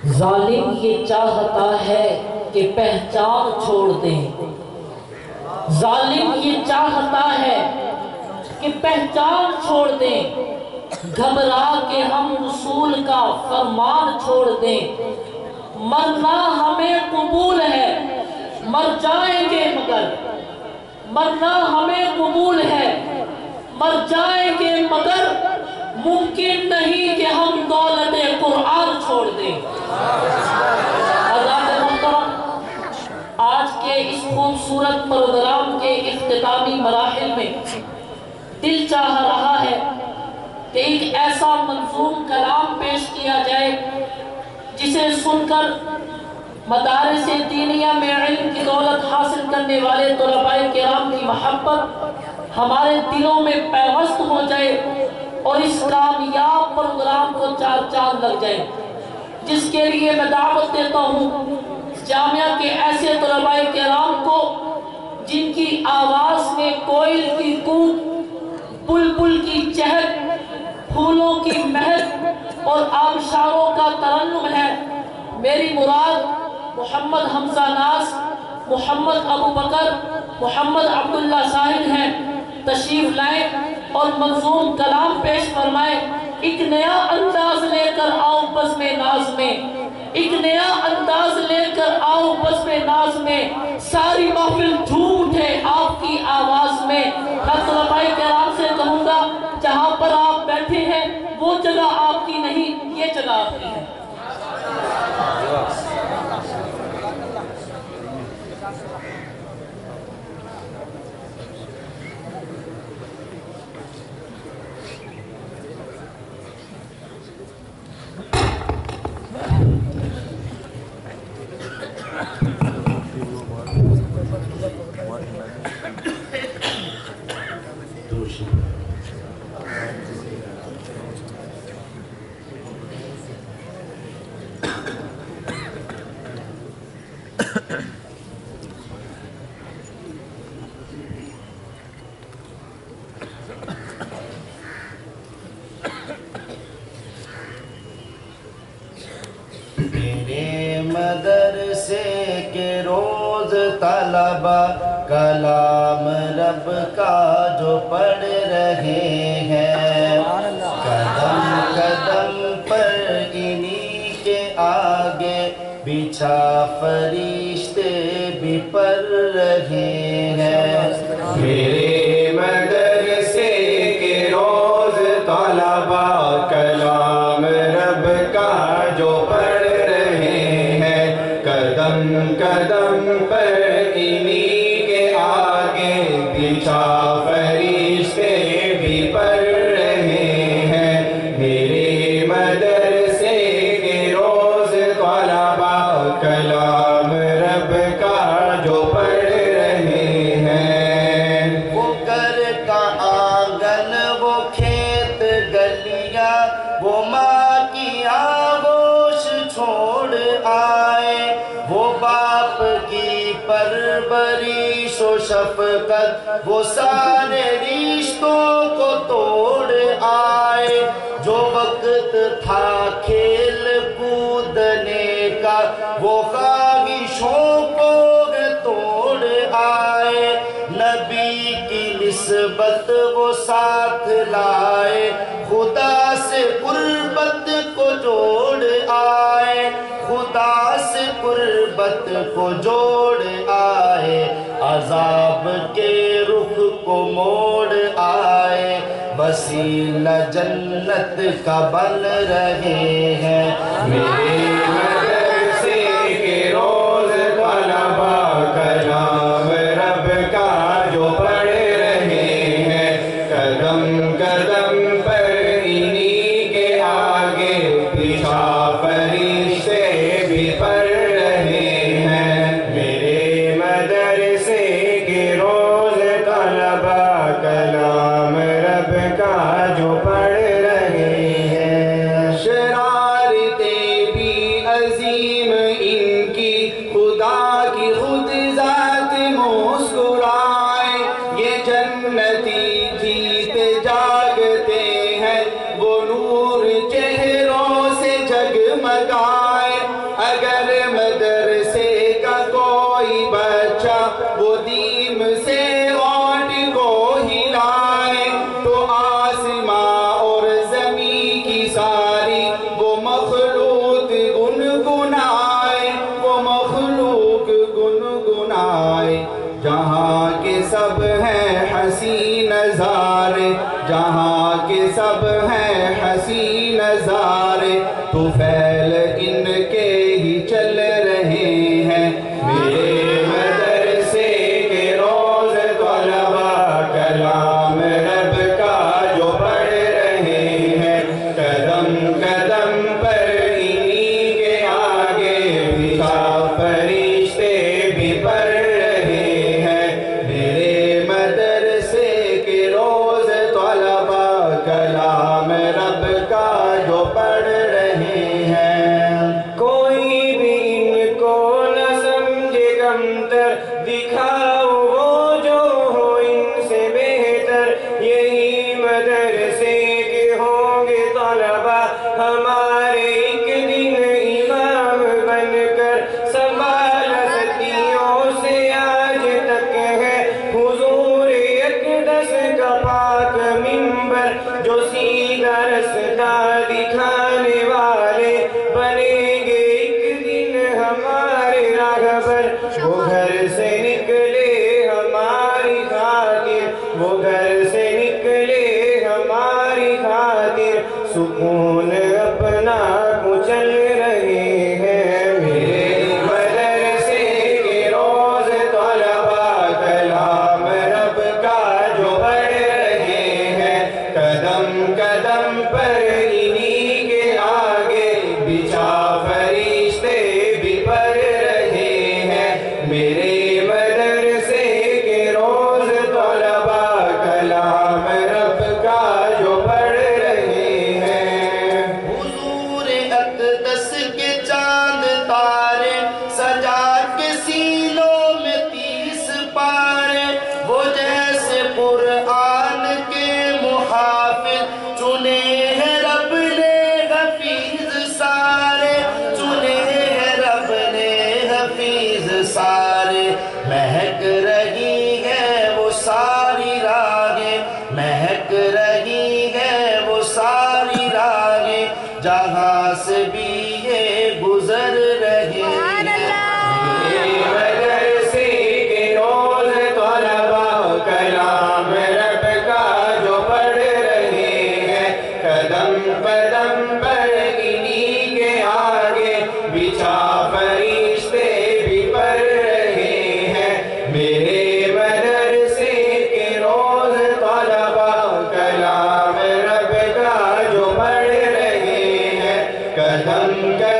ظالم یہ چاہتا ہے کہ پہچان چھوڑ دیں، ظالم یہ چاہتا ہے کہ پہچان چھوڑ دیں، گھبرا کے ہم رسول کا فرمان چھوڑ دیں، مرنا ہمیں قبول ہے مر جائیں گے مگر، مرنا ہمیں قبول ہے مر جائیں گے مگر، ممکن نہیں کہ ہم دولت قرآن چھوڑ دیں۔ حضرات محترم، آج کے اس خوبصورت پروگرام کے اختتامی مراحل میں دل چاہ رہا ہے کہ ایک ایسا منظوم کلام پیش کیا جائے جسے سن کر مدارس دینیہ میں علم کی دولت حاصل کرنے والے طلباء کرام کی محبت ہمارے دلوں میں پیوست ہو جائے اور اس کامیاب پروگرام کو چار چاند لگ جائے، جس کے لیے میں دعوت دیتا ہوں جامعہ کے ایسے طلباء کرام کو جن کی آواز میں کوئل کی کوک، بلبل کی چہک، پھولوں کی مہک اور آبشاروں کا ترنم ہے۔ میری مراد محمد حمزہ ناز، محمد ابو بکر، محمد عبداللہ صاحب ہیں، تشریف لائیں اور منظوم کلام پیش فرمائیں۔ ایک نیا انداز لے کر آؤ بزم ناز میں، ایک نیا انداز لے کر آؤ بزم ناز میں، ساری محفل جھوم اٹھے آپ کی آواز میں۔ میں طلباء کرام سے کہوں گا جہاں پر آپ بیٹھے ہیں وہ جگہ آپ کی نہیں، یہ جگہ آپ کی ہے۔ میرے مدرسے کے روز طلبہ کلام رب کا جو پڑھ رہے ہیں، قدم قدم پر انہی کے آگے بچھا فرشتے بھی پڑھ رہے ہیں۔ میرے مدرسے کے روز طلبہ کلام رب کا جو پڑھ رہے ہیں، قدم قدم پر انہی کے آگے بچھا فرشتے بھی پڑھ رہے ہیں۔ میرے مدرسے کے روز طلبہ کلام رب کا جو پڑھ رہے ہیں، وہ گھر کا آنگن، وہ کھیت گلیاں، وہ ماں کی آغوش چھوڑ آئے، وہ باپ کی پرورش و شفقت، وہ سارے رشتوں کو توڑ آئے۔ جو وقت تھا کھیل کودنے کا، وہ خواہشوں کو توڑ آئے۔ نبی کی نسبت وہ ساتھ لائے، خدا سے قربت کو جوڑ آئے، خدا سے قربت کو جوڑ آئے، عذاب کے رخ کو موڑ آئے، وسیلہ جنت کا بن رہے ہیں۔ میرے مدرسے کے روز طلبہ کلام رب کا جو پڑھ رہے ہیں، قدم قدم پر انہی کے آگے بچھا فرشتے بھی پڑھ رہے ہیں۔ میرے مدرسے کے روز طلبہ کلام رب کا جو پڑھ رہے ہیں، شرارتیں بھی عظیم ان کی، خدا کی خود ذات مسکرائے، یہ جنتی جیتے جاگتے ہیں، وہ نور چہروں سے جگمگائے، طفیل ان کے ہی چل رہے ہیں میرے مدرسے کے روز طلباء کلام رب کا جو پڑھ رہے ہیں قدم قدم پر انہی کے آگے بھیجا فرشتے بھی پڑھ رہے ہیں میرے مدرسے کے روز طلباء کلام رب کا جو پڑھ رہے ہیں کوئی بھی ان کو نہ سمجھے کمتر دکھاؤ وہ جو ہو ان سے بہتر یہی مدرسے کے ہوں گے طلباء ہمارے ایک دن امام بن کر سنبھال صدیوں سے آج تک ہے حضور اقدس کا پاک منبر جو سیدھا رستہ دکھانے والے بنیں گے ایک دن ہمارے راہبر وہ گھر سے نکلے ہماری خاطر وہ گھر سے نکلے ہماری خاطر سکون اپنا کچل رہے ہیں میرے مدرسے کے روز طلباء کلام رب کا جو پڑھ رہے ہیں قدم قدم پر انہی کے آگے بچھا فرشتے بھی پڑھ رہے ہیں میرے مدرسے کے روز طلباء کلام رب کا جو پڑھ رہے ہیں حضور اقدس کے چاند تارے سجا کے سینوں میں 30 پارے وہ جیسے قرآن کے محافظ چنے ہیں رب نے حفیظ سارے چنے ہیں رب نے حفیظ سارے مہک رہی ہے وہ ساری راہیں مہک رہی ہے وہ ساری راہیں جہاں سے بھی یہ گزر رہے ہیں میرے مدرسے کے روز طلباء کلام رب کا جو پڑھ رہے ہیں قدم قدم پر انہی کے آگے بچھا فرشتے بھی پڑھ رہے ہیں میرے مدرسے کے روز طلباء کلام رب کا جو پڑھ رہے ہیں قدم قدم